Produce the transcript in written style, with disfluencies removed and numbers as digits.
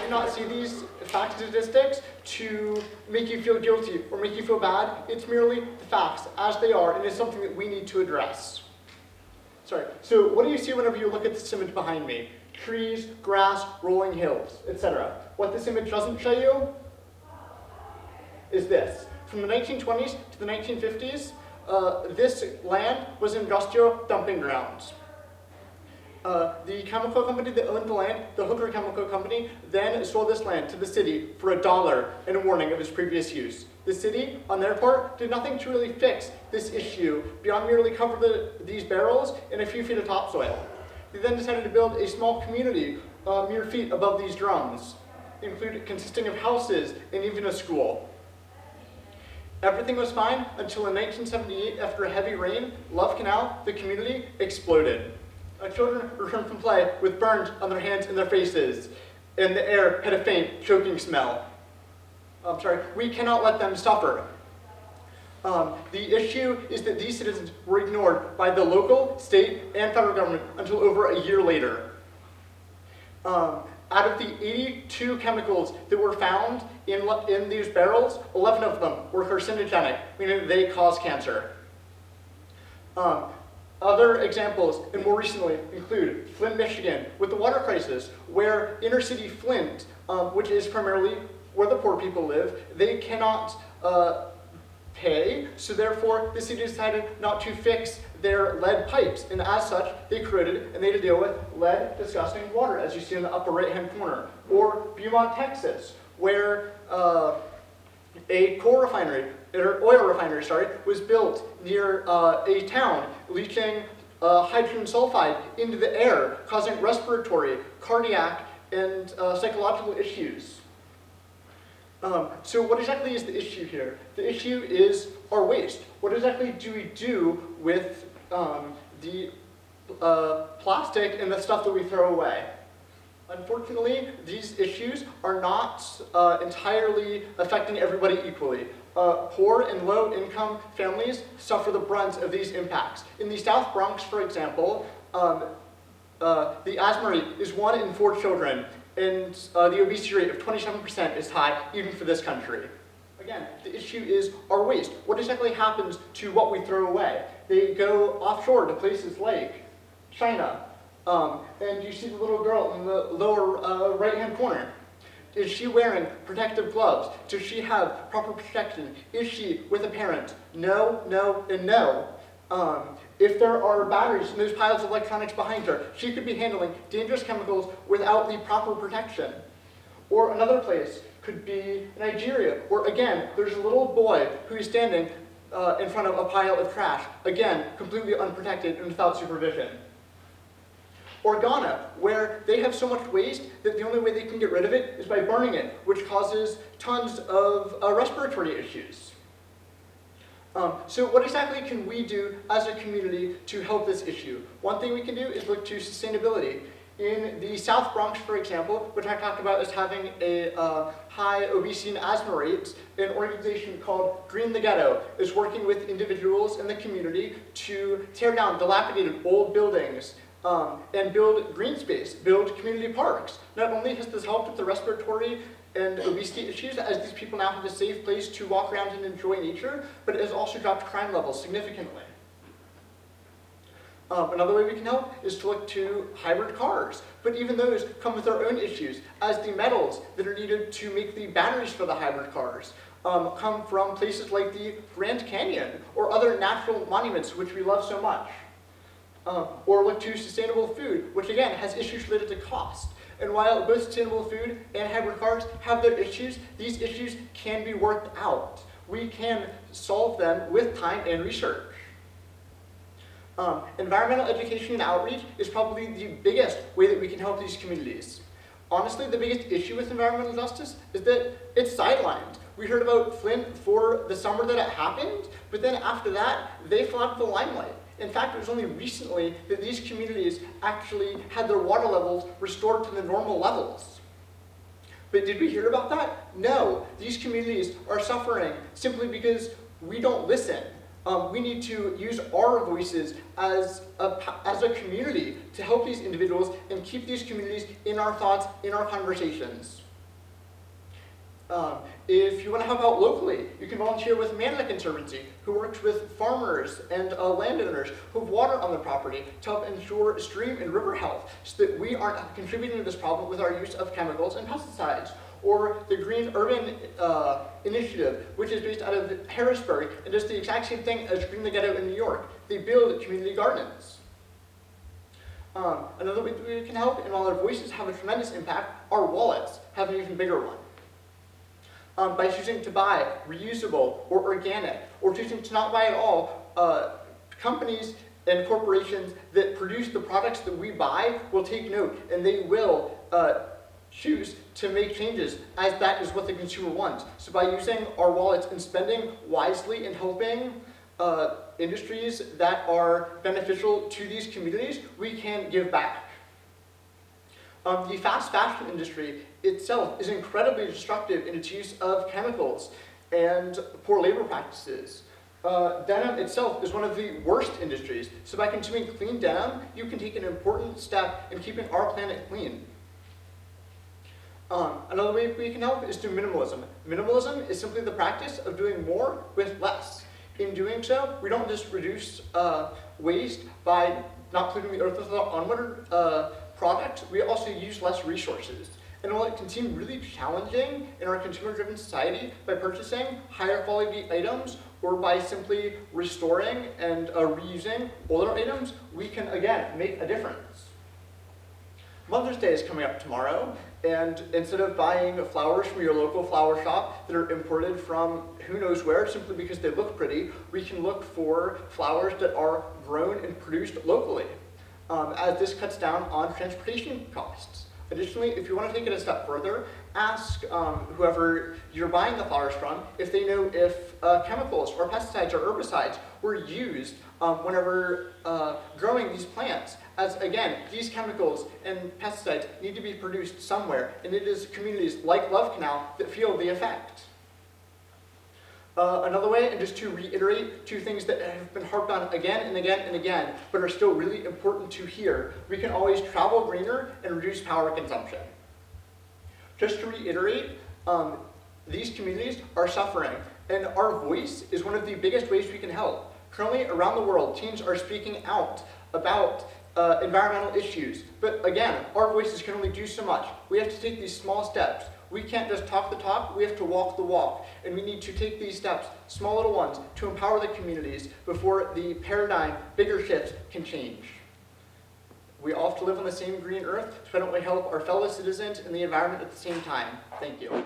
cannot see these fact statistics to make you feel guilty or make you feel bad. It's merely the facts as they are, and it's something that we need to address. Sorry, so what do you see whenever you look at this image behind me? Trees, grass, rolling hills, etc. What this image doesn't show you is this. From the 1920s to the 1950s, this land was industrial dumping grounds. The chemical company that owned the land, the Hooker Chemical Company, then sold this land to the city for $1 and a warning of its previous use. The city, on their part, did nothing to really fix this issue beyond merely cover these barrels in a few feet of topsoil. They then decided to build a small community mere feet above these drums, consisting of houses and even a school. Everything was fine until in 1978, after a heavy rain, Love Canal, the community, exploded. Children returned from play with burns on their hands and their faces, and the air had a faint, choking smell. We cannot let them suffer. The issue is that these citizens were ignored by the local, state, and federal government until over a year later. Out of the 82 chemicals that were found in these barrels, 11 of them were carcinogenic, meaning that they cause cancer. Other examples, and more recently, include Flint, Michigan, with the water crisis, where inner city Flint, which is primarily where the poor people live, they cannot pay, so therefore the city decided not to fix their lead pipes, and as such, they created and they had to deal with lead disgusting water, as you see in the upper right-hand corner. Or Beaumont, Texas, where a oil refinery, was built near a town, leaching hydrogen sulfide into the air, causing respiratory, cardiac, and psychological issues. So what exactly is the issue here? The issue is our waste. What exactly do we do with the plastic and the stuff that we throw away? Unfortunately, these issues are not entirely affecting everybody equally. Poor and low-income families suffer the brunt of these impacts. In the South Bronx, for example, the asthma rate is 1 in 4 children, and the obesity rate of 27% is high, even for this country. Again, the issue is our waste. What exactly happens to what we throw away? They go offshore to places like China, and you see the little girl in the lower right-hand corner. Is she wearing protective gloves? Does she have proper protection? Is she with a parent? No, no, and no. If there are batteries in those piles of electronics behind her, she could be handling dangerous chemicals without the proper protection. Or another place could be Nigeria, where again, there's a little boy who is standing in front of a pile of trash, again, completely unprotected and without supervision. Or Ghana, where they have so much waste that the only way they can get rid of it is by burning it, which causes tons of respiratory issues. So what exactly can we do as a community to help this issue? One thing we can do is look to sustainability. In the South Bronx, for example, which I talked about as having a high obesity and asthma rates, an organization called Green the Ghetto is working with individuals in the community to tear down dilapidated old buildings and build green space, build community parks. Not only has this helped with the respiratory and obesity issues, as these people now have a safe place to walk around and enjoy nature, but it has also dropped crime levels significantly. Another way we can help is to look to hybrid cars, but even those come with their own issues, as the metals that are needed to make the batteries for the hybrid cars come from places like the Grand Canyon or other natural monuments which we love so much. Or look to sustainable food, which again has issues related to cost. And while both sustainable food and hybrid cars have their issues, these issues can be worked out. We can solve them with time and research. Environmental education and outreach is probably the biggest way that we can help these communities. Honestly, the biggest issue with environmental justice is that it's sidelined. We heard about Flint for the summer that it happened, but then after that, they fell out of the limelight. In fact, it was only recently that these communities actually had their water levels restored to the normal levels. But did we hear about that? No. These communities are suffering simply because we don't listen. We need to use our voices as a community to help these individuals and keep these communities in our thoughts, in our conversations. If you want to help out locally, you can volunteer with Manna Conservancy, who works with farmers and landowners who have water on their property to help ensure stream and river health so that we aren't contributing to this problem with our use of chemicals and pesticides. Or the Green Urban Initiative, which is based out of Harrisburg and does the exact same thing as Green the Ghetto in New York. They build community gardens. Another way that we can help, and while our voices have a tremendous impact, our wallets have an even bigger one. By choosing to buy reusable or organic, or choosing to not buy at all, companies and corporations that produce the products that we buy will take note, and they will choose to make changes as that is what the consumer wants. So by using our wallets and spending wisely and helping industries that are beneficial to these communities, we can give back. The fast fashion industry itself is incredibly destructive in its use of chemicals and poor labor practices. Denim itself is one of the worst industries, so by consuming clean denim, you can take an important step in keeping our planet clean. Another way we can help is through minimalism. Minimalism is simply the practice of doing more with less. In doing so, we don't just reduce waste by not polluting the earth with our onward products, we also use less resources. And while it can seem really challenging in our consumer-driven society, by purchasing higher quality items or by simply restoring and reusing older items, we can again make a difference. Mother's Day is coming up tomorrow, and instead of buying flowers from your local flower shop that are imported from who knows where simply because they look pretty, we can look for flowers that are grown and produced locally, as this cuts down on transportation costs. Additionally, if you want to take it a step further, ask whoever you're buying the flowers from if they know if chemicals or pesticides or herbicides were used whenever growing these plants. As again, these chemicals and pesticides need to be produced somewhere, and it is communities like Love Canal that feel the effect. Another way, and just to reiterate two things that have been harped on again and again and again, but are still really important to hear, we can always travel greener and reduce power consumption. Just to reiterate, these communities are suffering, and our voice is one of the biggest ways we can help. Currently, around the world, teens are speaking out about environmental issues, but again, our voices can only do so much. We have to take these small steps. We can't just talk the talk, we have to walk the walk. And we need to take these steps, small little ones, to empower the communities before the paradigm, bigger shifts can change. We all have to live on the same green earth, so why don't we help our fellow citizens and the environment at the same time? Thank you.